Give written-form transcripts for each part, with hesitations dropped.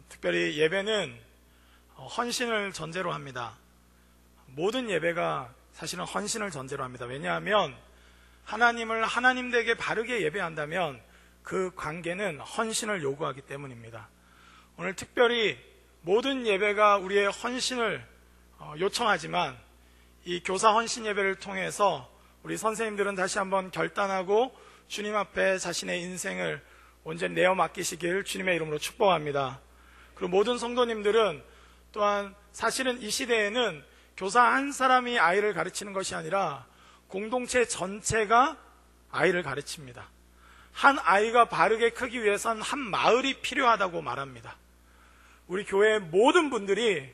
특별히 예배는 헌신을 전제로 합니다. 모든 예배가 사실은 헌신을 전제로 합니다. 왜냐하면 하나님을 하나님되게 바르게 예배한다면 그 관계는 헌신을 요구하기 때문입니다. 오늘 특별히 모든 예배가 우리의 헌신을 요청하지만 이 교사 헌신 예배를 통해서 우리 선생님들은 다시 한번 결단하고 주님 앞에 자신의 인생을 온전히 내어 맡기시길 주님의 이름으로 축복합니다. 그리고 모든 성도님들은 또한 사실은 이 시대에는 교사 한 사람이 아이를 가르치는 것이 아니라 공동체 전체가 아이를 가르칩니다. 한 아이가 바르게 크기 위해선 한 마을이 필요하다고 말합니다. 우리 교회의 모든 분들이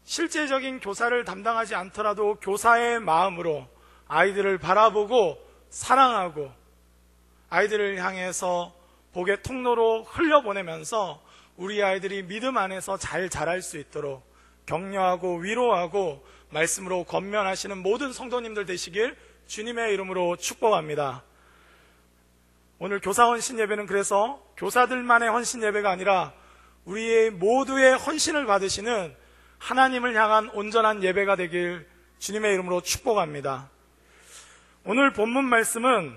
실제적인 교사를 담당하지 않더라도 교사의 마음으로 아이들을 바라보고 사랑하고 아이들을 향해서 복의 통로로 흘려보내면서 우리 아이들이 믿음 안에서 잘 자랄 수 있도록 격려하고 위로하고 말씀으로 권면하시는 모든 성도님들 되시길 주님의 이름으로 축복합니다. 오늘 교사 헌신 예배는 그래서 교사들만의 헌신 예배가 아니라 우리의 모두의 헌신을 받으시는 하나님을 향한 온전한 예배가 되길 주님의 이름으로 축복합니다. 오늘 본문 말씀은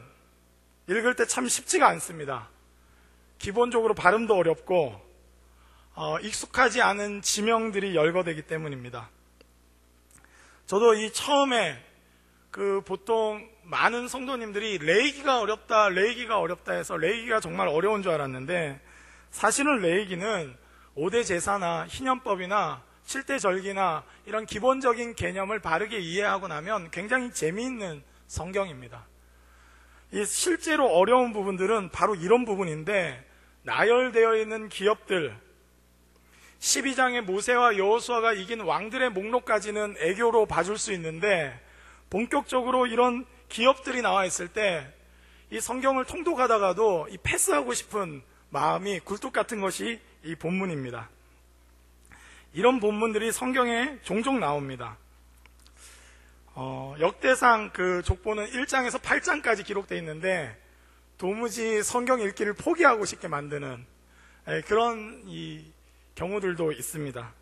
읽을 때 참 쉽지가 않습니다. 기본적으로 발음도 어렵고 익숙하지 않은 지명들이 열거되기 때문입니다. 저도 이 처음에 보통 많은 성도님들이 레이기가 어렵다 해서 레이기가 정말 어려운 줄 알았는데 사실은 레이기는 5대 제사나 희년법이나 7대 절기나 이런 기본적인 개념을 바르게 이해하고 나면 굉장히 재미있는 성경입니다. 이 실제로 어려운 부분들은 바로 이런 부분인데 나열되어 있는 기업들 12장의 모세와 여호수아가 이긴 왕들의 목록까지는 애교로 봐줄 수 있는데 본격적으로 이런 기업들이 나와 있을 때 이 성경을 통독하다가도 이 패스하고 싶은 마음이 굴뚝 같은 것이 이 본문입니다. 이런 본문들이 성경에 종종 나옵니다. 역대상 족보는 1장에서 8장까지 기록되어 있는데 도무지 성경 읽기를 포기하고 싶게 만드는 그런 이 경우들도 있습니다.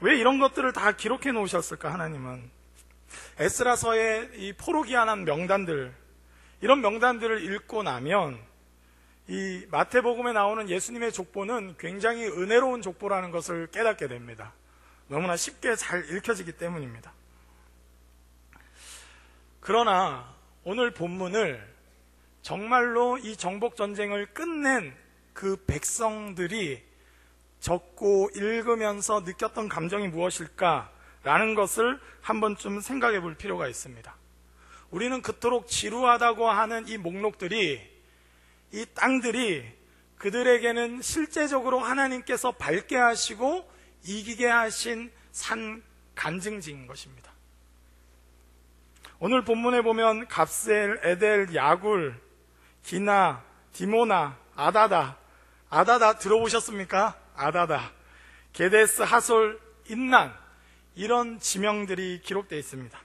왜 이런 것들을 다 기록해 놓으셨을까 하나님은? 에스라서의 이 포로기한한 명단들, 이런 명단들을 읽고 나면 이 마태복음에 나오는 예수님의 족보는 굉장히 은혜로운 족보라는 것을 깨닫게 됩니다. 너무나 쉽게 잘 읽혀지기 때문입니다. 그러나 오늘 본문을 정말로 이 정복전쟁을 끝낸 그 백성들이 적고 읽으면서 느꼈던 감정이 무엇일까라는 것을 한 번쯤 생각해 볼 필요가 있습니다. 우리는 그토록 지루하다고 하는 이 목록들이, 이 땅들이 그들에게는 실제적으로 하나님께서 밟게 하시고 이기게 하신 산 간증지인 것입니다. 오늘 본문에 보면 갑셀, 에델, 야굴, 기나, 디모나, 아다다 들어보셨습니까? 아다다, 게데스, 하솔, 인난, 이런 지명들이 기록되어 있습니다.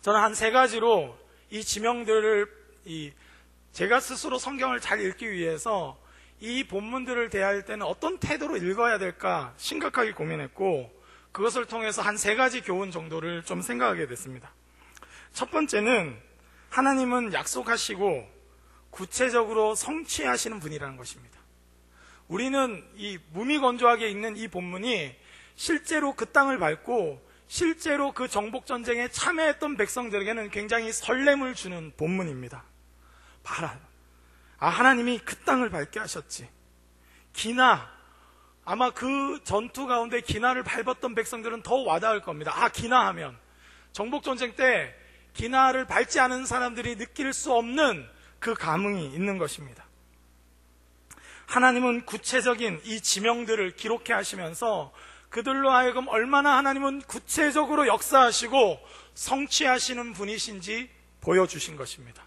저는 한 3가지로 이 지명들을 제가 스스로 성경을 잘 읽기 위해서 이 본문들을 대할 때는 어떤 태도로 읽어야 될까 심각하게 고민했고 그것을 통해서 한 3가지 교훈 정도를 좀 생각하게 됐습니다. 첫 번째는 하나님은 약속하시고 구체적으로 성취하시는 분이라는 것입니다. 우리는 이 무미건조하게 읽는 이 본문이 실제로 그 땅을 밟고 실제로 그 정복전쟁에 참여했던 백성들에게는 굉장히 설렘을 주는 본문입니다. 봐라, 하나님이 그 땅을 밟게 하셨지. 기나, 아마 그 전투 가운데 기나를 밟았던 백성들은 더 와닿을 겁니다. 기나 하면 정복전쟁 때 기나를 밟지 않은 사람들이 느낄 수 없는 그 감흥이 있는 것입니다. 하나님은 구체적인 이 지명들을 기록해 하시면서 그들로 하여금 얼마나 하나님은 구체적으로 역사하시고 성취하시는 분이신지 보여주신 것입니다.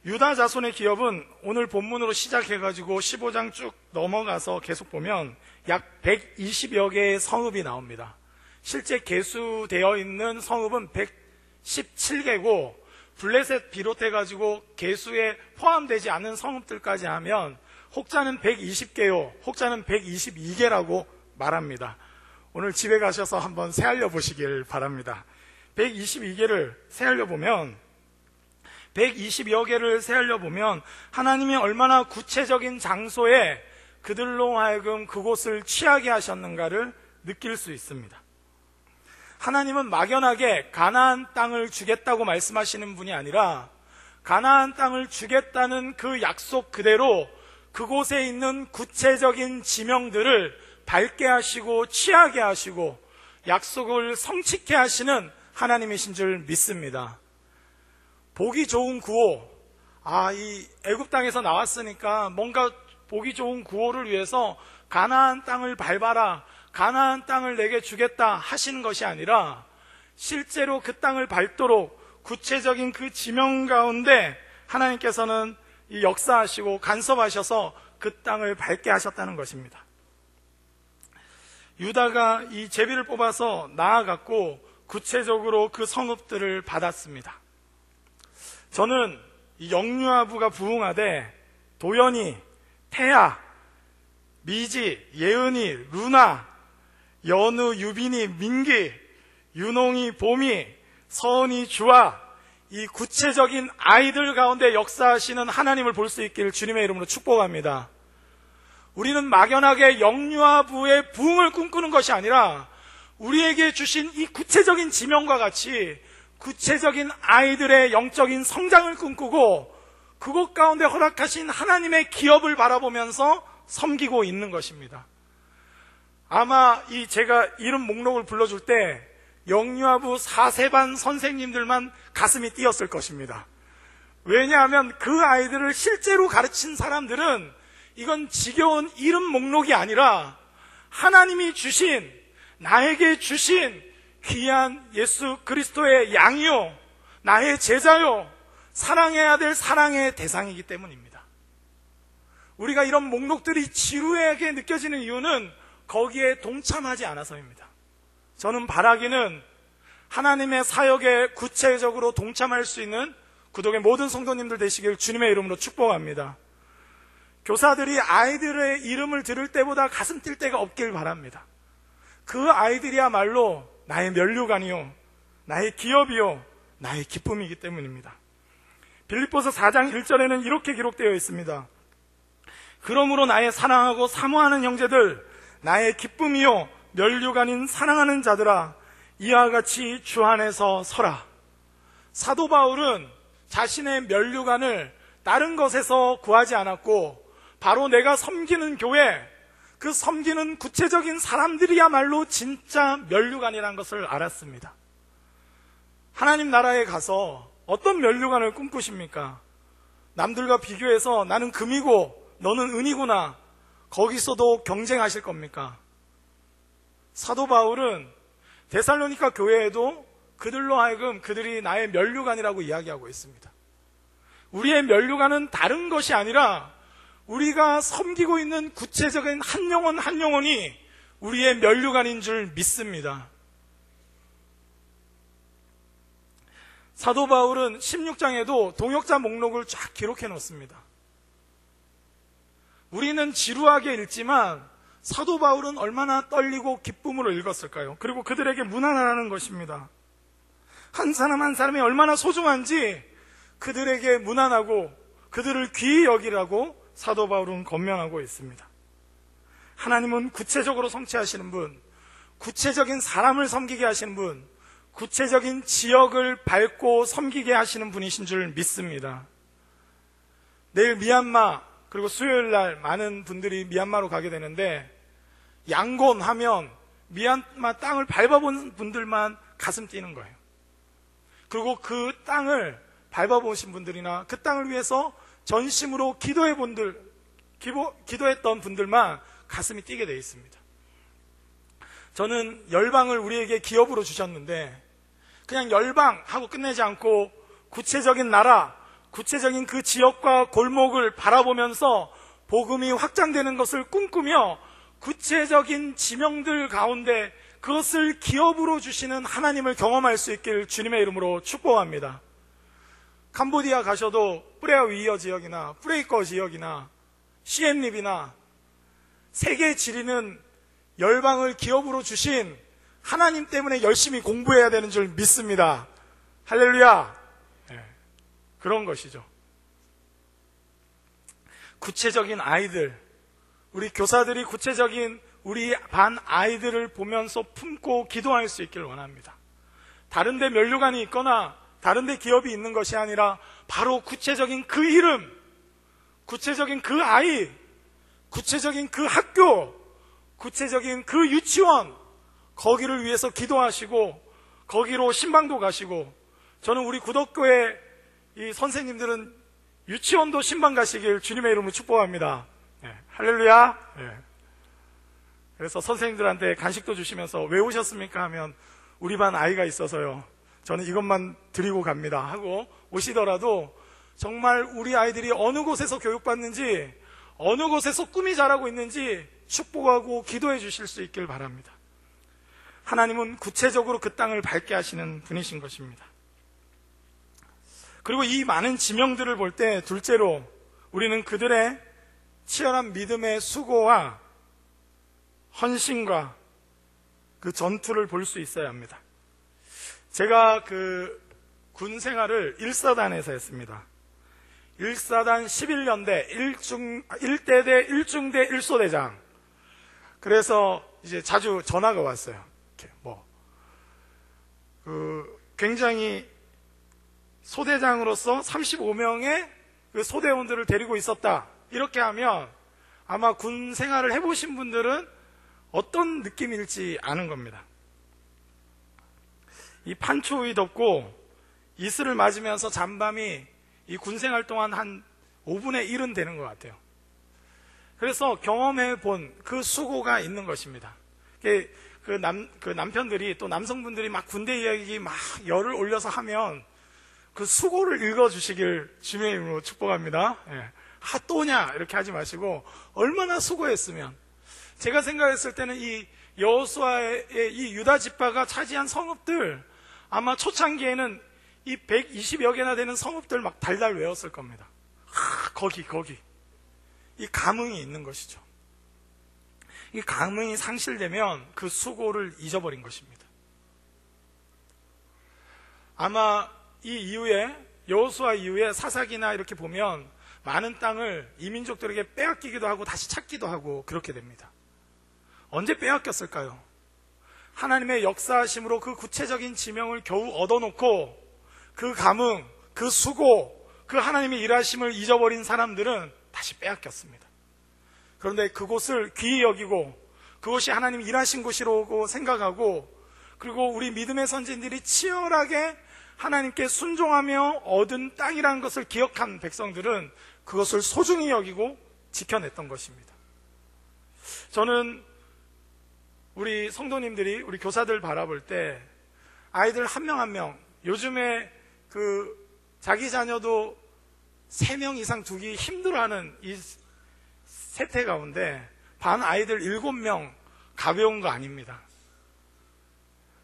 유다 자손의 기업은 오늘 본문으로 시작해가지고 15장 쭉 넘어가서 계속 보면 약 120여 개의 성읍이 나옵니다. 실제 계수되어 있는 성읍은 117개고 블레셋 비롯해가지고 개수에 포함되지 않는 성읍들까지 하면 혹자는 120개요, 혹자는 122개라고 말합니다. 오늘 집에 가셔서 한번 세알려 보시길 바랍니다. 122개를 세알려 보면 120여 개를 세알려 보면 하나님이 얼마나 구체적인 장소에 그들로 하여금 그곳을 취하게 하셨는가를 느낄 수 있습니다. 하나님은 막연하게 가나안 땅을 주겠다고 말씀하시는 분이 아니라 가나안 땅을 주겠다는 그 약속 그대로 그곳에 있는 구체적인 지명들을 밟게 하시고 취하게 하시고 약속을 성취케 하시는 하나님이신 줄 믿습니다. 보기 좋은 구호, 이 애굽 땅에서 나왔으니까 뭔가 보기 좋은 구호를 위해서 가나안 땅을 밟아라, 가나안 땅을 내게 주겠다 하시는 것이 아니라 실제로 그 땅을 밟도록 구체적인 그 지명 가운데 하나님께서는 이 역사하시고 간섭하셔서 그 땅을 밟게 하셨다는 것입니다. 유다가 이 제비를 뽑아서 나아갔고 구체적으로 그 성읍들을 받았습니다. 저는 이 영유아부가 부흥하되 도연이, 태아, 미지, 예은이, 루나, 연우, 유빈이, 민기, 윤홍이, 봄이, 서은이, 주아, 이 구체적인 아이들 가운데 역사하시는 하나님을 볼 수 있기를 주님의 이름으로 축복합니다. 우리는 막연하게 영유아부의 부흥을 꿈꾸는 것이 아니라 우리에게 주신 이 구체적인 지명과 같이 구체적인 아이들의 영적인 성장을 꿈꾸고 그곳 가운데 허락하신 하나님의 기업을 바라보면서 섬기고 있는 것입니다. 아마 제가 이름 목록을 불러줄 때 영유아부 4세반 선생님들만 가슴이 뛰었을 것입니다. 왜냐하면 그 아이들을 실제로 가르친 사람들은 이건 지겨운 이름 목록이 아니라 하나님이 주신, 나에게 주신 귀한 예수 그리스도의 양이요, 나의 제자요, 사랑해야 될 사랑의 대상이기 때문입니다. 우리가 이런 목록들이 지루하게 느껴지는 이유는 거기에 동참하지 않아서입니다. 저는 바라기는 하나님의 사역에 구체적으로 동참할 수 있는 구독의 모든 성도님들 되시길 주님의 이름으로 축복합니다. 교사들이 아이들의 이름을 들을 때보다 가슴 뛸 때가 없길 바랍니다. 그 아이들이야말로 나의 면류관이요, 나의 기업이요, 나의 기쁨이기 때문입니다. 빌립보서 4장 1절에는 이렇게 기록되어 있습니다. 그러므로 나의 사랑하고 사모하는 형제들, 나의 기쁨이요 면류관인 사랑하는 자들아, 이와 같이 주 안에서 서라. 사도 바울은 자신의 면류관을 다른 것에서 구하지 않았고 바로 내가 섬기는 교회, 그 섬기는 구체적인 사람들이야말로 진짜 면류관이라는 것을 알았습니다. 하나님 나라에 가서 어떤 면류관을 꿈꾸십니까? 남들과 비교해서 나는 금이고 너는 은이구나, 거기서도 경쟁하실 겁니까? 사도 바울은 데살로니가 교회에도 그들로 하여금 그들이 나의 면류관이라고 이야기하고 있습니다. 우리의 면류관은 다른 것이 아니라 우리가 섬기고 있는 구체적인 한 영혼 한 영혼이 우리의 면류관인 줄 믿습니다. 사도 바울은 16장에도 동역자 목록을 쫙 기록해 놓습니다. 우리는 지루하게 읽지만 사도 바울은 얼마나 떨리고 기쁨으로 읽었을까요? 그리고 그들에게 문안하라는 것입니다. 한 사람 한 사람이 얼마나 소중한지 그들에게 문안하고 그들을 귀히 여기라고 사도 바울은 권면하고 있습니다. 하나님은 구체적으로 성취하시는 분, 구체적인 사람을 섬기게 하시는 분, 구체적인 지역을 밟고 섬기게 하시는 분이신 줄 믿습니다. 내일 미얀마, 그리고 수요일 날 많은 분들이 미얀마로 가게 되는데 양곤 하면 미얀마 땅을 밟아본 분들만 가슴 뛰는 거예요. 그리고 그 땅을 밟아보신 분들이나 그 땅을 위해서 전심으로 기도했던 분들만 가슴이 뛰게 되어 있습니다. 저는 열방을 우리에게 기업으로 주셨는데 그냥 열방하고 끝내지 않고 구체적인 나라, 구체적인 그 지역과 골목을 바라보면서 복음이 확장되는 것을 꿈꾸며 구체적인 지명들 가운데 그것을 기업으로 주시는 하나님을 경험할 수 있길 주님의 이름으로 축복합니다. 캄보디아 가셔도 뿌레아위어 지역이나 뿌레이커 지역이나 시엠립이나 세계 지리는 열방을 기업으로 주신 하나님 때문에 열심히 공부해야 되는 줄 믿습니다. 할렐루야. 그런 것이죠. 구체적인 아이들, 우리 교사들이 구체적인 우리 반 아이들을 보면서 품고 기도할 수 있기를 원합니다. 다른 데 면류관이 있거나 다른 데 기업이 있는 것이 아니라 바로 구체적인 그 이름, 구체적인 그 아이, 구체적인 그 학교, 구체적인 그 유치원, 거기를 위해서 기도하시고 거기로 신방도 가시고, 저는 우리 구덕교회 이 선생님들은 유치원도 신방 가시길 주님의 이름으로 축복합니다. 할렐루야. 그래서 선생님들한테 간식도 주시면서 왜 오셨습니까? 하면 우리 반 아이가 있어서요, 저는 이것만 드리고 갑니다 하고 오시더라도 정말 우리 아이들이 어느 곳에서 교육받는지, 어느 곳에서 꿈이 자라고 있는지 축복하고 기도해 주실 수 있길 바랍니다. 하나님은 구체적으로 그 땅을 밝게 하시는 분이신 것입니다. 그리고 이 많은 지명들을 볼 때 둘째로 우리는 그들의 치열한 믿음의 수고와 헌신과 그 전투를 볼 수 있어야 합니다. 제가 그 군 생활을 1사단에서 했습니다. 1사단 11년대 1대대 1중대 1소대장. 그래서 이제 자주 전화가 왔어요. 굉장히 소대장으로서 35명의 그 소대원들을 데리고 있었다, 이렇게 하면 아마 군 생활을 해보신 분들은 어떤 느낌일지 아는 겁니다. 이 판초이 덥고 이슬을 맞으면서 잠밤이 이 군 생활 동안 한 5분의 1은 되는 것 같아요. 그래서 경험해 본 그 수고가 있는 것입니다. 그 남편들이, 또 남성분들이 막 군대 이야기 막 열을 올려서 하면 그 수고를 읽어주시길 주님의 이름으로 축복합니다. 또냐 이렇게 하지 마시고 얼마나 수고했으면. 제가 생각했을 때는 이 여호수아의 이 유다 지파가 차지한 성읍들, 아마 초창기에는 이 120여 개나 되는 성읍들 막 달달 외웠을 겁니다. 거기 이 감흥이 있는 것이죠. 이 감흥이 상실되면 그 수고를 잊어버린 것입니다. 아마 이 이후에, 여호수아 이후에 사사기나 이렇게 보면 많은 땅을 이민족들에게 빼앗기기도 하고 다시 찾기도 하고 그렇게 됩니다. 언제 빼앗겼을까요? 하나님의 역사하심으로 그 구체적인 지명을 겨우 얻어놓고 그 감흥, 그 수고, 그 하나님의 일하심을 잊어버린 사람들은 다시 빼앗겼습니다. 그런데 그곳을 귀히 여기고 그곳이 하나님 일하신 곳이라고 생각하고, 그리고 우리 믿음의 선진들이 치열하게 하나님께 순종하며 얻은 땅이라는 것을 기억한 백성들은 그것을 소중히 여기고 지켜냈던 것입니다. 저는 우리 성도님들이, 우리 교사들 바라볼 때 아이들 한 명 한 명, 요즘에 그 자기 자녀도 3명 이상 두기 힘들어하는 이 세태 가운데 반 아이들 7명 가벼운 거 아닙니다.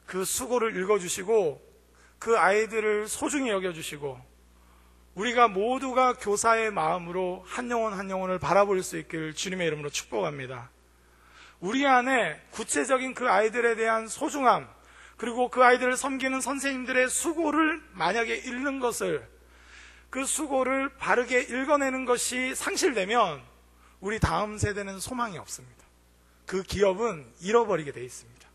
그 수고를 읽어주시고 그 아이들을 소중히 여겨주시고 우리가 모두가 교사의 마음으로 한 영혼 한 영혼을 바라볼 수 있기를 주님의 이름으로 축복합니다. 우리 안에 구체적인 그 아이들에 대한 소중함, 그리고 그 아이들을 섬기는 선생님들의 수고를 만약에 읽는 것을, 그 수고를 바르게 읽어내는 것이 상실되면 우리 다음 세대는 소망이 없습니다. 그 기업은 잃어버리게 돼 있습니다.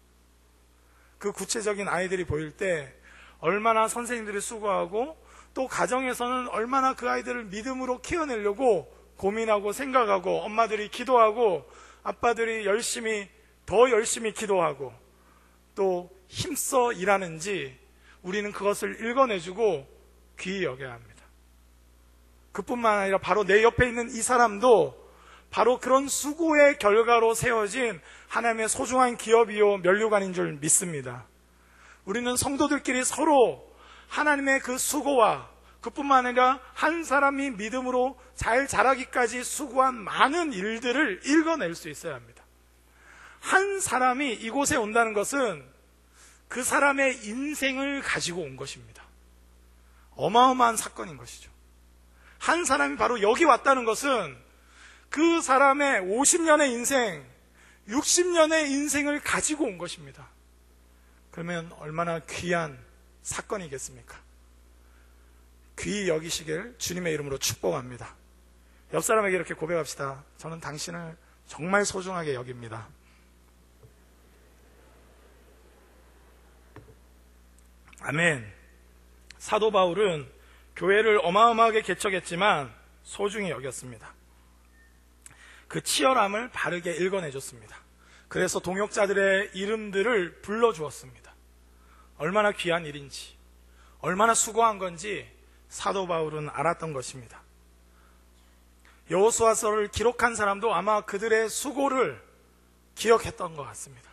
그 구체적인 아이들이 보일 때 얼마나 선생님들이 수고하고 또 가정에서는 얼마나 그 아이들을 믿음으로 키워내려고 고민하고 생각하고 엄마들이 기도하고 아빠들이 더 열심히 기도하고 또 힘써 일하는지 우리는 그것을 읽어내주고 귀히 여겨야 합니다. 그뿐만 아니라 바로 내 옆에 있는 이 사람도 바로 그런 수고의 결과로 세워진 하나님의 소중한 기업이요 면류관인 줄 믿습니다. 우리는 성도들끼리 서로 하나님의 그 수고와 그뿐만 아니라 한 사람이 믿음으로 잘 자라기까지 수고한 많은 일들을 읽어낼 수 있어야 합니다. 한 사람이 이곳에 온다는 것은 그 사람의 인생을 가지고 온 것입니다. 어마어마한 사건인 것이죠. 한 사람이 바로 여기 왔다는 것은 그 사람의 50년의 인생, 60년의 인생을 가지고 온 것입니다. 그러면 얼마나 귀한 사건이겠습니까? 귀히 여기시길 주님의 이름으로 축복합니다. 옆 사람에게 이렇게 고백합시다. 저는 당신을 정말 소중하게 여깁니다. 아멘. 사도 바울은 교회를 어마어마하게 개척했지만 소중히 여겼습니다. 그 치열함을 바르게 읽어내줬습니다. 그래서 동역자들의 이름들을 불러주었습니다. 얼마나 귀한 일인지, 얼마나 수고한 건지 사도 바울은 알았던 것입니다. 여호수아서를 기록한 사람도 아마 그들의 수고를 기억했던 것 같습니다.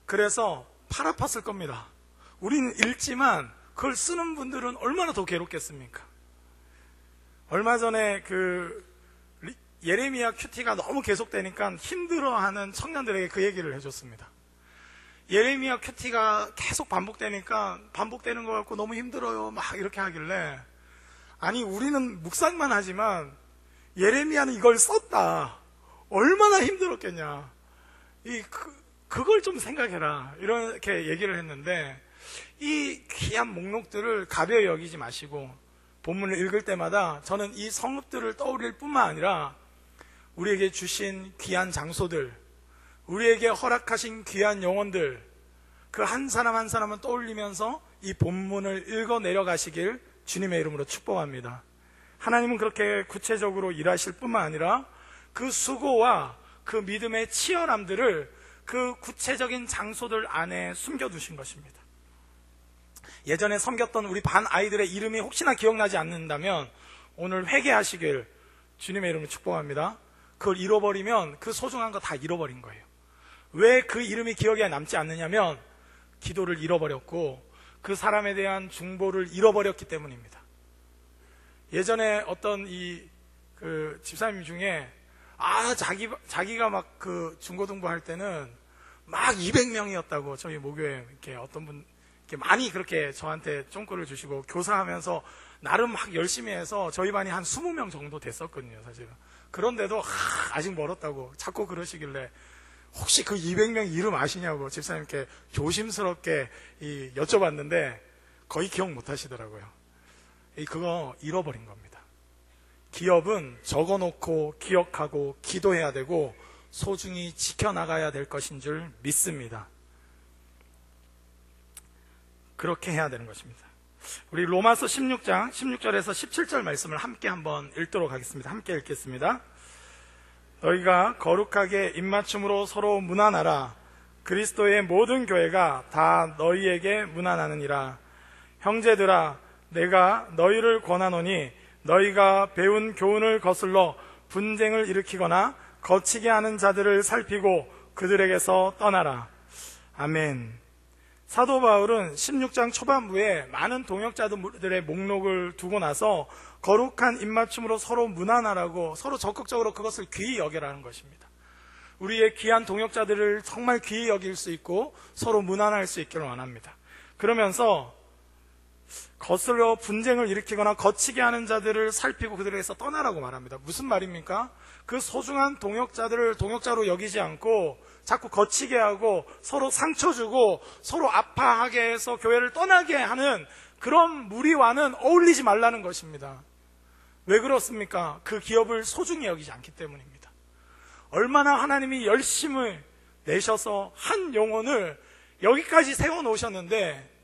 그래서 팔 아팠을 겁니다. 우리는 읽지만 그걸 쓰는 분들은 얼마나 더 괴롭겠습니까? 얼마 전에 예레미야 큐티가 너무 계속되니까 힘들어하는 청년들에게 그 얘기를 해줬습니다. 예레미야 큐티가 계속 반복되니까 반복되는 것 같고 너무 힘들어요 막 이렇게 하길래, 아니 우리는 묵상만 하지만 예레미야는 이걸 썼다, 얼마나 힘들었겠냐, 그걸 좀 생각해라, 이렇게 얘기를 했는데, 이 귀한 목록들을 가벼이 여기지 마시고 본문을 읽을 때마다 저는 이 성읍들을 떠올릴 뿐만 아니라 우리에게 주신 귀한 장소들, 우리에게 허락하신 귀한 영혼들, 그 한 사람 한 사람을 떠올리면서 이 본문을 읽어 내려가시길 주님의 이름으로 축복합니다. 하나님은 그렇게 구체적으로 일하실 뿐만 아니라 그 수고와 그 믿음의 치열함들을 그 구체적인 장소들 안에 숨겨두신 것입니다. 예전에 섬겼던 우리 반 아이들의 이름이 혹시나 기억나지 않는다면 오늘 회개하시길 주님의 이름으로 축복합니다. 그걸 잃어버리면 그 소중한 거 다 잃어버린 거예요. 왜 그 이름이 기억에 남지 않느냐면 기도를 잃어버렸고 그 사람에 대한 중보를 잃어버렸기 때문입니다. 예전에 어떤 집사님 중에 자기가 막 그 중고등부 할 때는 막 200명이었다고 저희 모교에 이렇게 어떤 분 이렇게 많이 그렇게 저한테 쫑꼬를 주시고 교사하면서 나름 막 열심히 해서 저희 반이 한 20명 정도 됐었거든요, 사실은. 그런데도 아직 멀었다고 자꾸 그러시길래 혹시 그 200명 이름 아시냐고 집사님께 조심스럽게 여쭤봤는데 거의 기억 못 하시더라고요. 그거 잃어버린 겁니다. 기업은 적어놓고 기억하고 기도해야 되고 소중히 지켜나가야 될 것인 줄 믿습니다. 그렇게 해야 되는 것입니다. 우리 로마서 16장 16절에서 17절 말씀을 함께 한번 읽도록 하겠습니다. 함께 읽겠습니다. 너희가 거룩하게 입맞춤으로 서로 문안하라. 그리스도의 모든 교회가 다 너희에게 문안하느니라. 형제들아, 내가 너희를 권하노니 너희가 배운 교훈을 거슬러 분쟁을 일으키거나 거치게 하는 자들을 살피고 그들에게서 떠나라. 아멘. 사도 바울은 16장 초반부에 많은 동역자들의 목록을 두고 나서 거룩한 입맞춤으로 서로 문안하라고, 서로 적극적으로 그것을 귀히 여기라는 것입니다. 우리의 귀한 동역자들을 정말 귀히 여길 수 있고 서로 문안할 수 있기를 원합니다. 그러면서 거슬러 분쟁을 일으키거나 거치게 하는 자들을 살피고 그들에게서 떠나라고 말합니다. 무슨 말입니까? 그 소중한 동역자들을 동역자로 여기지 않고 자꾸 거치게 하고 서로 상처 주고 서로 아파하게 해서 교회를 떠나게 하는 그런 무리와는 어울리지 말라는 것입니다. 왜 그렇습니까? 그 기업을 소중히 여기지 않기 때문입니다. 얼마나 하나님이 열심을 내셔서 한 영혼을 여기까지 세워놓으셨는데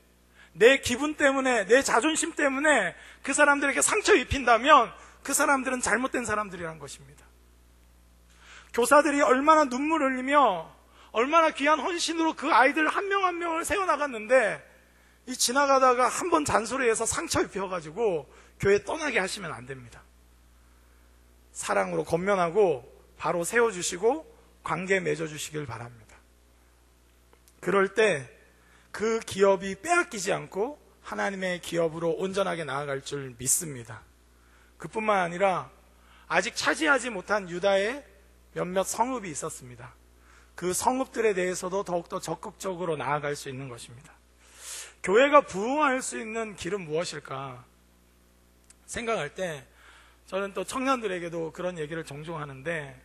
내 기분 때문에, 내 자존심 때문에 그 사람들에게 상처 입힌다면 그 사람들은 잘못된 사람들이란 것입니다. 교사들이 얼마나 눈물 흘리며 얼마나 귀한 헌신으로 그 아이들 한 명 한 명을 세워나갔는데 지나가다가 한 번 잔소리해서 상처 입혀가지고 교회 떠나게 하시면 안 됩니다. 사랑으로 권면하고 바로 세워주시고 관계 맺어주시길 바랍니다. 그럴 때 그 기업이 빼앗기지 않고 하나님의 기업으로 온전하게 나아갈 줄 믿습니다. 그뿐만 아니라 아직 차지하지 못한 유다의 몇몇 성읍이 있었습니다. 그 성읍들에 대해서도 더욱더 적극적으로 나아갈 수 있는 것입니다. 교회가 부흥할 수 있는 길은 무엇일까? 생각할 때 저는 또 청년들에게도 그런 얘기를 종종 하는데,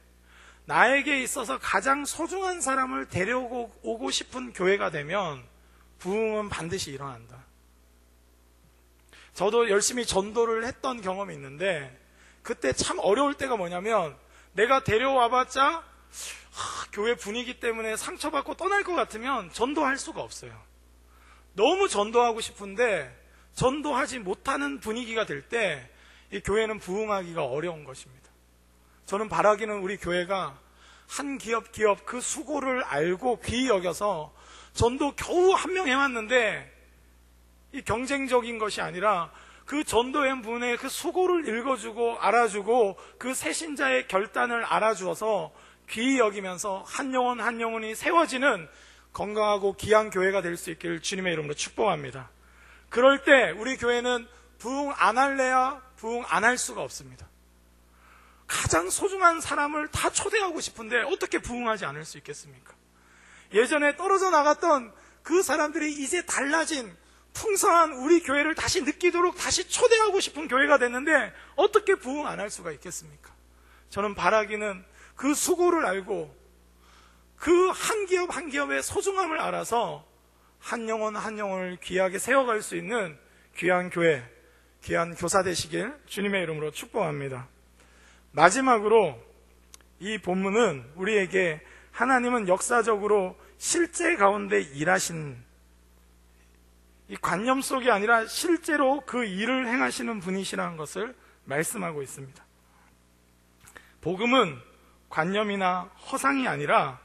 나에게 있어서 가장 소중한 사람을 데려오고 싶은 교회가 되면 부흥은 반드시 일어난다. 저도 열심히 전도를 했던 경험이 있는데, 그때 참 어려울 때가 뭐냐면, 내가 데려와봤자 교회 분위기 때문에 상처받고 떠날 것 같으면 전도할 수가 없어요. 너무 전도하고 싶은데 전도하지 못하는 분위기가 될 때 이 교회는 부흥하기가 어려운 것입니다. 저는 바라기는 우리 교회가 한 기업 그 수고를 알고 귀히 여겨서 전도 겨우 한 명 해왔는데, 이 경쟁적인 것이 아니라 그 전도한 분의 그 수고를 읽어주고 알아주고 그 새신자의 결단을 알아주어서 귀히 여기면서 한 영혼 한 영혼이 세워지는 건강하고 귀한 교회가 될 수 있기를 주님의 이름으로 축복합니다. 그럴 때 우리 교회는 부흥 안 할래야 부흥 안 할 수가 없습니다. 가장 소중한 사람을 다 초대하고 싶은데 어떻게 부흥하지 않을 수 있겠습니까? 예전에 떨어져 나갔던 그 사람들이 이제 달라진 풍성한 우리 교회를 다시 느끼도록 다시 초대하고 싶은 교회가 됐는데 어떻게 부흥 안 할 수가 있겠습니까? 저는 바라기는 그 수고를 알고 그 한 기업 한 기업의 소중함을 알아서 한 영혼 한 영혼을 귀하게 세워갈 수 있는 귀한 교회, 귀한 교사 되시길 주님의 이름으로 축복합니다. 마지막으로 이 본문은 우리에게 하나님은 역사적으로 실제 가운데 일하신, 이 관념 속이 아니라 실제로 그 일을 행하시는 분이시라는 것을 말씀하고 있습니다. 복음은 관념이나 허상이 아니라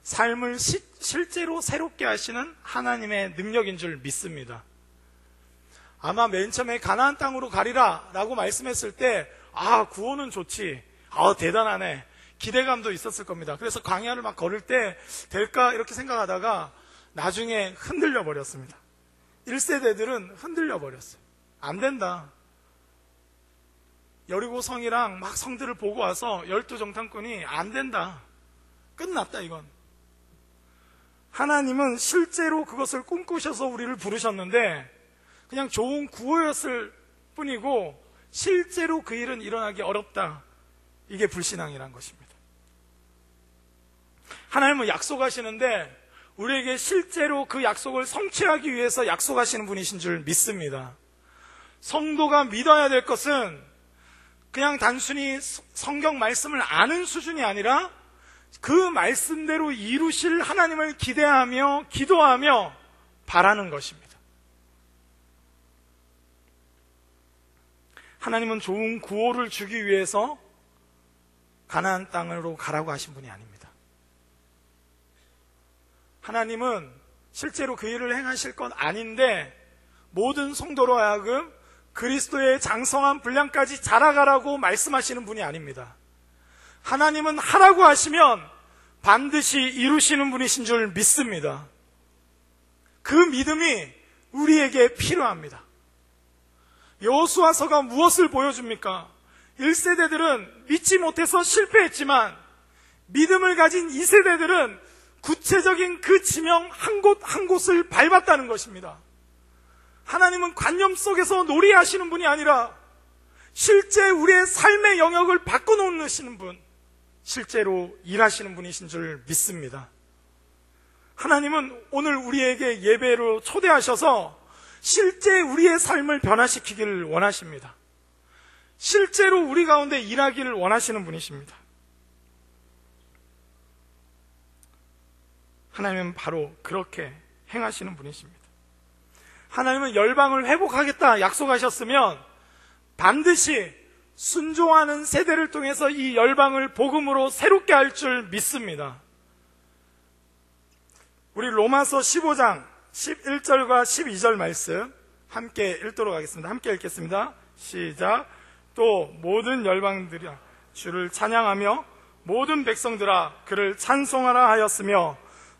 삶을 실제로 새롭게 하시는 하나님의 능력인 줄 믿습니다. 아마 맨 처음에 가나안 땅으로 가리라 라고 말씀했을 때 구원은 좋지, 대단하네, 기대감도 있었을 겁니다. 그래서 광야를 막 걸을 때 될까 이렇게 생각하다가 나중에 흔들려 버렸습니다. 1세대들은 흔들려 버렸어요. 안 된다. 여리고 성이랑 막 성들을 보고 와서 12정탐꾼이 안 된다, 끝났다 이건. 하나님은 실제로 그것을 꿈꾸셔서 우리를 부르셨는데 그냥 좋은 구호였을 뿐이고 실제로 그 일은 일어나기 어렵다. 이게 불신앙이란 것입니다. 하나님은 약속하시는데 우리에게 실제로 그 약속을 성취하기 위해서 약속하시는 분이신 줄 믿습니다. 성도가 믿어야 될 것은 그냥 단순히 성경 말씀을 아는 수준이 아니라 그 말씀대로 이루실 하나님을 기대하며 기도하며 바라는 것입니다. 하나님은 좋은 구호를 주기 위해서 가나안 땅으로 가라고 하신 분이 아닙니다. 하나님은 실제로 그 일을 행하실 건 아닌데 모든 성도로 하여금 그리스도의 장성한 분량까지 자라가라고 말씀하시는 분이 아닙니다. 하나님은 하라고 하시면 반드시 이루시는 분이신 줄 믿습니다. 그 믿음이 우리에게 필요합니다. 여호수아서가 무엇을 보여줍니까? 1세대들은 믿지 못해서 실패했지만 믿음을 가진 2세대들은 구체적인 그 지명 한 곳 한 곳을 밟았다는 것입니다. 하나님은 관념 속에서 놀이하시는 분이 아니라 실제 우리의 삶의 영역을 바꿔놓으시는 분, 실제로 일하시는 분이신 줄 믿습니다. 하나님은 오늘 우리에게 예배로 초대하셔서 실제 우리의 삶을 변화시키기를 원하십니다. 실제로 우리 가운데 일하기를 원하시는 분이십니다. 하나님은 바로 그렇게 행하시는 분이십니다. 하나님은 열방을 회복하겠다 약속하셨으면 반드시 순종하는 세대를 통해서 이 열방을 복음으로 새롭게 할 줄 믿습니다. 우리 로마서 15장 11절과 12절 말씀 함께 읽도록 하겠습니다. 함께 읽겠습니다. 시작. 또 모든 열방들이 주를 찬양하며 모든 백성들아 그를 찬송하라 하였으며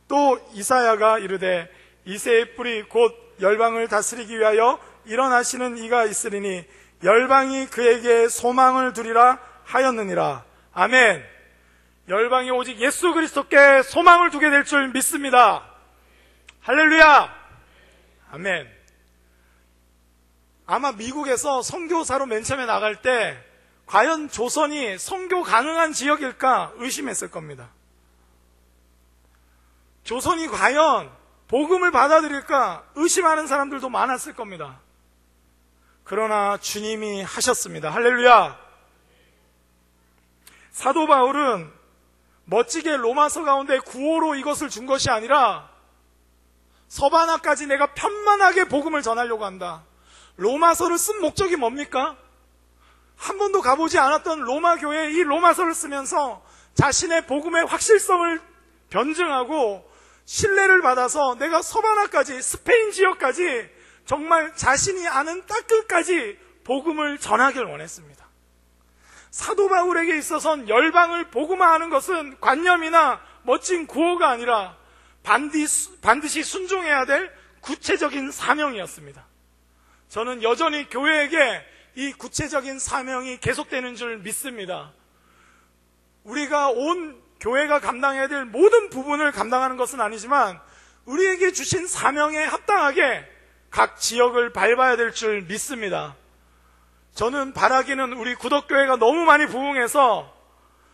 또 이사야가 이르되 이새의 뿌리 곧 열방을 다스리기 위하여 일어나시는 이가 있으리니 열방이 그에게 소망을 두리라 하였느니라. 아멘. 열방이 오직 예수 그리스도께 소망을 두게 될 줄 믿습니다. 할렐루야. 아멘. 아마 미국에서 선교사로 맨 처음에 나갈 때 과연 조선이 선교 가능한 지역일까 의심했을 겁니다. 조선이 과연 복음을 받아들일까 의심하는 사람들도 많았을 겁니다. 그러나 주님이 하셨습니다. 할렐루야. 사도 바울은 멋지게 로마서 가운데 구호로 이것을 준 것이 아니라 서바나까지 내가 편만하게 복음을 전하려고 한다. 로마서를 쓴 목적이 뭡니까? 한 번도 가보지 않았던 로마 교회에 이 로마서를 쓰면서 자신의 복음의 확실성을 변증하고 신뢰를 받아서 내가 서바나까지, 스페인 지역까지 정말 자신이 아는 땅끝까지 복음을 전하길 원했습니다. 사도 바울에게 있어서는 열방을 복음화하는 것은 관념이나 멋진 구호가 아니라 반드시 순종해야 될 구체적인 사명이었습니다. 저는 여전히 교회에게 이 구체적인 사명이 계속되는 줄 믿습니다. 우리가 온 교회가 감당해야 될 모든 부분을 감당하는 것은 아니지만 우리에게 주신 사명에 합당하게 각 지역을 밟아야 될 줄 믿습니다. 저는 바라기는 우리 구덕교회가 너무 많이 부흥해서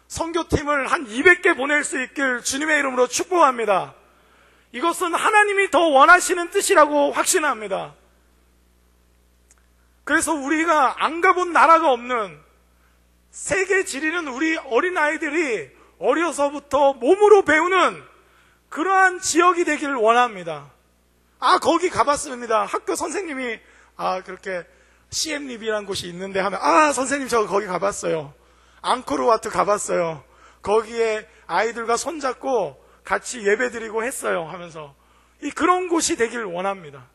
선교팀을 한 200개 보낼 수 있길 주님의 이름으로 축복합니다. 이것은 하나님이 더 원하시는 뜻이라고 확신합니다. 그래서 우리가 안 가본 나라가 없는 세계 지리는 우리 어린아이들이 어려서부터 몸으로 배우는 그러한 지역이 되기를 원합니다. 거기 가봤습니다. 학교 선생님이 그렇게 CM립이라는 곳이 있는데 하면 선생님 저 거기 가봤어요. 앙코르와트 가봤어요. 거기에 아이들과 손잡고 같이 예배드리고 했어요 하면서 그런 곳이 되기를 원합니다.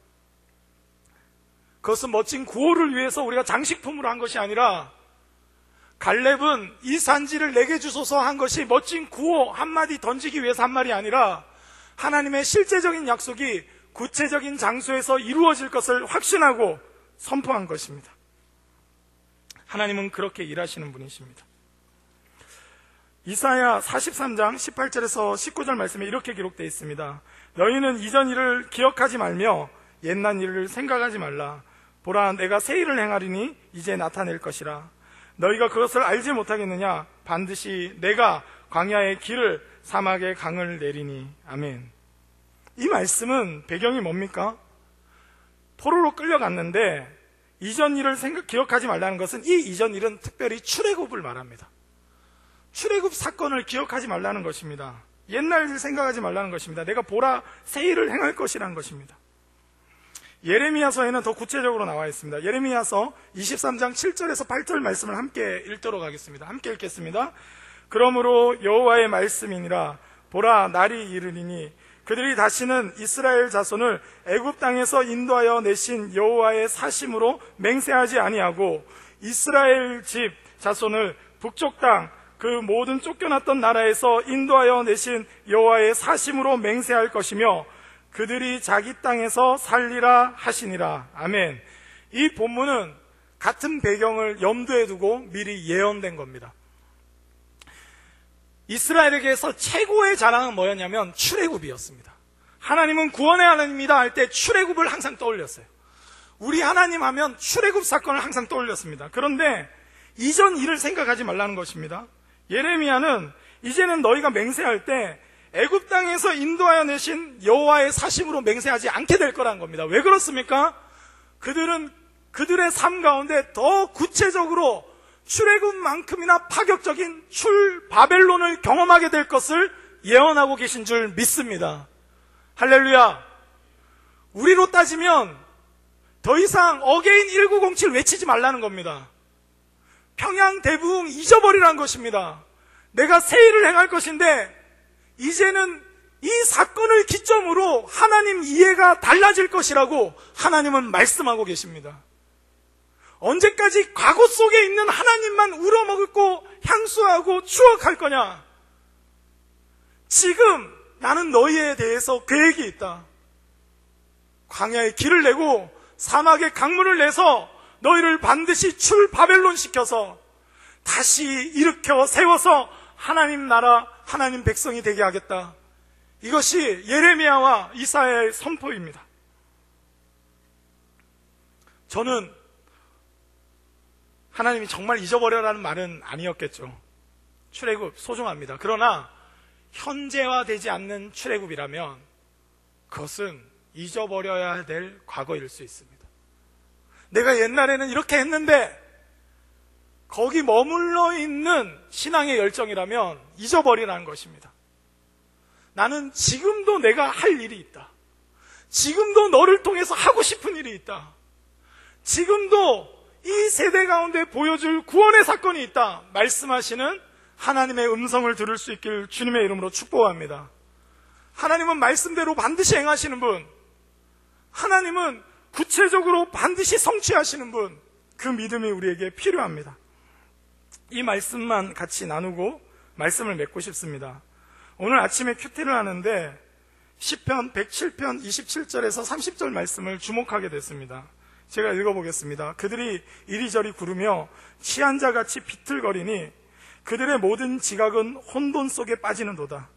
그것은 멋진 구호를 위해서 우리가 장식품으로 한 것이 아니라 갈렙은 이 산지를 내게 주소서 한 것이 멋진 구호 한마디 던지기 위해서 한 말이 아니라 하나님의 실제적인 약속이 구체적인 장소에서 이루어질 것을 확신하고 선포한 것입니다. 하나님은 그렇게 일하시는 분이십니다. 이사야 43장 18절에서 19절 말씀에 이렇게 기록되어 있습니다. 너희는 이전 일을 기억하지 말며 옛날 일을 생각하지 말라. 보라, 내가 새 일을 행하리니 이제 나타낼 것이라. 너희가 그것을 알지 못하겠느냐? 반드시 내가 광야의 길을 사막의 강을 내리니. 아멘. 이 말씀은 배경이 뭡니까? 포로로 끌려갔는데 이전 일을 기억하지 말라는 것은 이 이전 일은 특별히 출애굽을 말합니다. 출애굽 사건을 기억하지 말라는 것입니다. 옛날 일 생각하지 말라는 것입니다. 내가 보라 새 일을 행할 것이라는 것입니다. 예레미야서에는 더 구체적으로 나와 있습니다. 예레미야서 23장 7절에서 8절 말씀을 함께 읽도록 하겠습니다. 함께 읽겠습니다. 그러므로 여호와의 말씀이니라. 보라, 날이 이르리니 그들이 다시는 이스라엘 자손을 애굽 땅에서 인도하여 내신 여호와의 사심으로 맹세하지 아니하고 이스라엘 집 자손을 북쪽 땅 그 모든 쫓겨났던 나라에서 인도하여 내신 여호와의 사심으로 맹세할 것이며 그들이 자기 땅에서 살리라 하시니라. 아멘. 이 본문은 같은 배경을 염두에 두고 미리 예언된 겁니다. 이스라엘에게서 최고의 자랑은 뭐였냐면 출애굽이었습니다. 하나님은 구원의 하나님이다 할 때 출애굽을 항상 떠올렸어요. 우리 하나님 하면 출애굽 사건을 항상 떠올렸습니다. 그런데 이전 일을 생각하지 말라는 것입니다. 예레미야는 이제는 너희가 맹세할 때 애굽 땅에서 인도하여 내신 여호와의 사심으로 맹세하지 않게 될 거라는 겁니다. 왜 그렇습니까? 그들은 그들의 삶 가운데 더 구체적으로 출애굽만큼이나 파격적인 바벨론을 경험하게 될 것을 예언하고 계신 줄 믿습니다. 할렐루야. 우리로 따지면 더 이상 어게인 1907 외치지 말라는 겁니다. 평양 대부흥 잊어버리라는 것입니다. 내가 새 일을 행할 것인데 이제는 이 사건을 기점으로 하나님 이해가 달라질 것이라고 하나님은 말씀하고 계십니다. 언제까지 과거 속에 있는 하나님만 우러먹고 향수하고 추억할 거냐? 지금 나는 너희에 대해서 계획이 있다. 광야에 길을 내고 사막에 강물을 내서 너희를 반드시 바벨론 시켜서 다시 일으켜 세워서 하나님 나라, 하나님 백성이 되게 하겠다. 이것이 예레미야와 이사야의 선포입니다. 저는 하나님이 정말 잊어버려라는 말은 아니었겠죠. 출애굽 소중합니다. 그러나 현재화되지 않는 출애굽이라면 그것은 잊어버려야 될 과거일 수 있습니다. 내가 옛날에는 이렇게 했는데 거기 머물러 있는 신앙의 열정이라면 잊어버리라는 것입니다. 나는 지금도 내가 할 일이 있다. 지금도 너를 통해서 하고 싶은 일이 있다. 지금도 이 세대 가운데 보여줄 구원의 사건이 있다. 말씀하시는 하나님의 음성을 들을 수 있길 주님의 이름으로 축복합니다. 하나님은 말씀대로 반드시 행하시는 분, 하나님은 구체적으로 반드시 성취하시는 분, 그 믿음이 우리에게 필요합니다. 이 말씀만 같이 나누고 말씀을 맺고 싶습니다. 오늘 아침에 큐티를 하는데 시편 107편 27절에서 30절 말씀을 주목하게 됐습니다. 제가 읽어보겠습니다. 그들이 이리저리 구르며 취한 자같이 비틀거리니 그들의 모든 지각은 혼돈 속에 빠지는도다.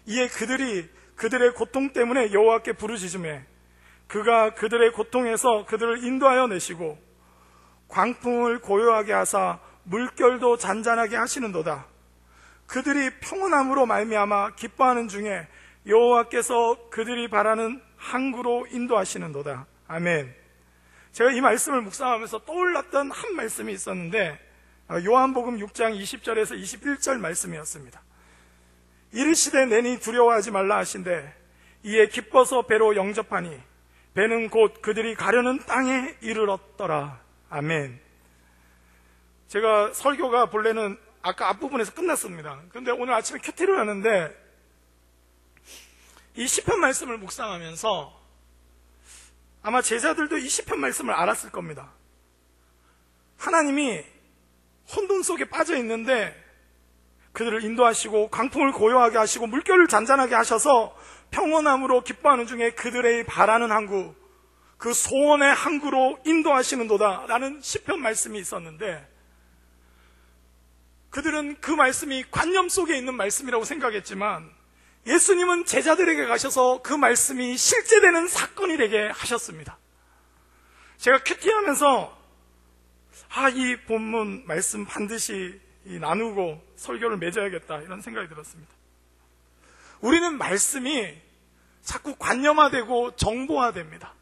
이에 그들이 그들의 고통 때문에 여호와께 부르짖으매 그가 그들의 고통에서 그들을 인도하여 내시고 광풍을 고요하게 하사 물결도 잔잔하게 하시는도다. 그들이 평온함으로 말미암아 기뻐하는 중에 여호와께서 그들이 바라는 항구로 인도하시는도다. 아멘. 제가 이 말씀을 묵상하면서 떠올랐던 한 말씀이 있었는데 요한복음 6장 20절에서 21절 말씀이었습니다. 이르시되 내니 두려워하지 말라 하신대 이에 기뻐서 배로 영접하니 배는 곧 그들이 가려는 땅에 이르렀더라. 아멘. 제가 설교가 본래는 아까 앞부분에서 끝났습니다. 그런데 오늘 아침에 큐티를 하는데 이 시편 말씀을 묵상하면서 아마 제자들도 이 시편 말씀을 알았을 겁니다. 하나님이 혼돈 속에 빠져 있는데 그들을 인도하시고 광풍을 고요하게 하시고 물결을 잔잔하게 하셔서 평온함으로 기뻐하는 중에 그들의 바라는 항구, 그 소원의 항구로 인도하시는도다 라는 시편 말씀이 있었는데 그들은 그 말씀이 관념 속에 있는 말씀이라고 생각했지만 예수님은 제자들에게 가셔서 그 말씀이 실제되는 사건이 되게 하셨습니다. 제가 큐티하면서 이 본문 말씀 반드시 나누고 설교를 맺어야겠다 이런 생각이 들었습니다. 우리는 말씀이 자꾸 관념화되고 정보화됩니다.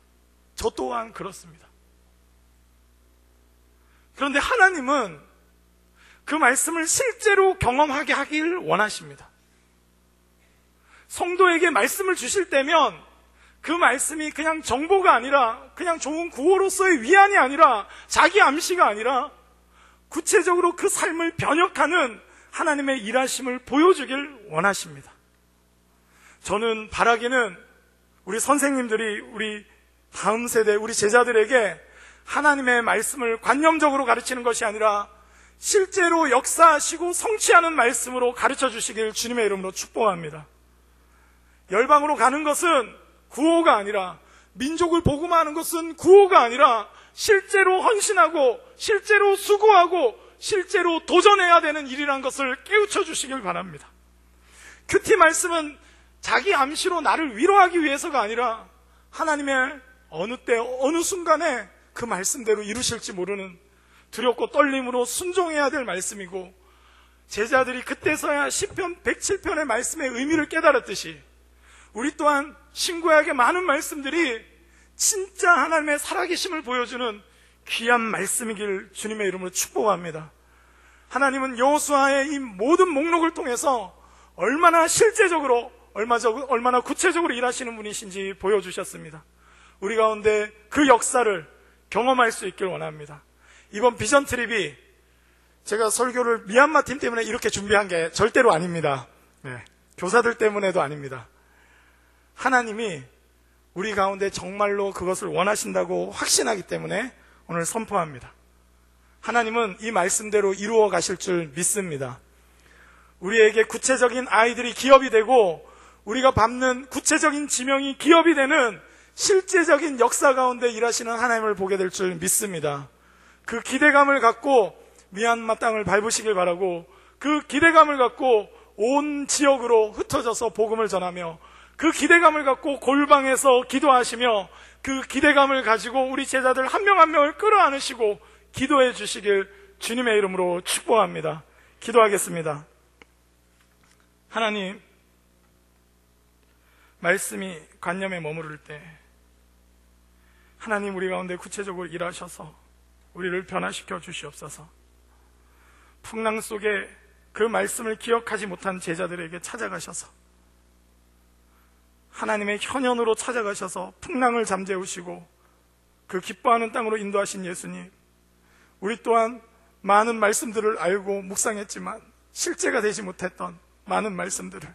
저 또한 그렇습니다. 그런데 하나님은 그 말씀을 실제로 경험하게 하길 원하십니다. 성도에게 말씀을 주실 때면 그 말씀이 그냥 정보가 아니라 그냥 좋은 구호로서의 위안이 아니라 자기 암시가 아니라 구체적으로 그 삶을 변혁하는 하나님의 일하심을 보여주길 원하십니다. 저는 바라기는 우리 선생님들이 우리 다음 세대 우리 제자들에게 하나님의 말씀을 관념적으로 가르치는 것이 아니라 실제로 역사하시고 성취하는 말씀으로 가르쳐 주시길 주님의 이름으로 축복합니다. 열방으로 가는 것은 구호가 아니라 민족을 복음하는 것은 구호가 아니라 실제로 헌신하고 실제로 수고하고 실제로 도전해야 되는 일이란 것을 깨우쳐 주시길 바랍니다. 큐티 말씀은 자기 암시로 나를 위로하기 위해서가 아니라 하나님의 어느 때 어느 순간에 그 말씀대로 이루실지 모르는 두렵고 떨림으로 순종해야 될 말씀이고 제자들이 그때서야 시편 107편의 말씀의 의미를 깨달았듯이 우리 또한 신구약의 많은 말씀들이 진짜 하나님의 살아계심을 보여주는 귀한 말씀이길 주님의 이름으로 축복합니다. 하나님은 여호수아의 이 모든 목록을 통해서 얼마나 실제적으로 얼마나 구체적으로 일하시는 분이신지 보여주셨습니다. 우리 가운데 그 역사를 경험할 수 있길 원합니다. 이번 비전 트립이 제가 설교를 미얀마 팀 때문에 이렇게 준비한 게 절대로 아닙니다. 교사들 때문에도 아닙니다. 하나님이 우리 가운데 정말로 그것을 원하신다고 확신하기 때문에 오늘 선포합니다. 하나님은 이 말씀대로 이루어 가실 줄 믿습니다. 우리에게 구체적인 아이들이 기업이 되고 우리가 밟는 구체적인 지명이 기업이 되는 실제적인 역사 가운데 일하시는 하나님을 보게 될 줄 믿습니다. 그 기대감을 갖고 미얀마 땅을 밟으시길 바라고 그 기대감을 갖고 온 지역으로 흩어져서 복음을 전하며 그 기대감을 갖고 골방에서 기도하시며 그 기대감을 가지고 우리 제자들 한 명 한 명을 끌어안으시고 기도해 주시길 주님의 이름으로 축복합니다. 기도하겠습니다. 하나님, 말씀이 관념에 머무를 때 하나님 우리 가운데 구체적으로 일하셔서 우리를 변화시켜 주시옵소서. 풍랑 속에 그 말씀을 기억하지 못한 제자들에게 찾아가셔서 하나님의 현현으로 찾아가셔서 풍랑을 잠재우시고 그 기뻐하는 땅으로 인도하신 예수님, 우리 또한 많은 말씀들을 알고 묵상했지만 실제가 되지 못했던 많은 말씀들을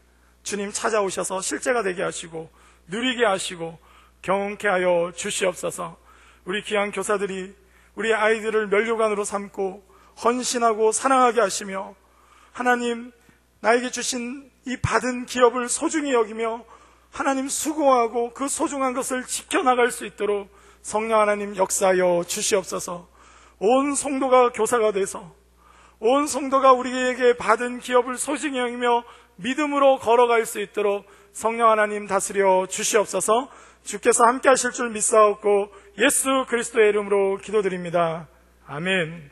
주님 찾아오셔서 실제가 되게 하시고 누리게 하시고 경험케 하여 주시옵소서. 우리 귀한 교사들이 우리 아이들을 면류관으로 삼고 헌신하고 사랑하게 하시며 하나님 나에게 주신 이 받은 기업을 소중히 여기며 하나님 수고하고 그 소중한 것을 지켜나갈 수 있도록 성령 하나님 역사하여 주시옵소서. 온 성도가 교사가 돼서 온 성도가 우리에게 받은 기업을 소중히 여기며 믿음으로 걸어갈 수 있도록 성령 하나님 다스려 주시옵소서. 주께서 함께 하실 줄 믿사옵고 예수 그리스도의 이름으로 기도드립니다. 아멘.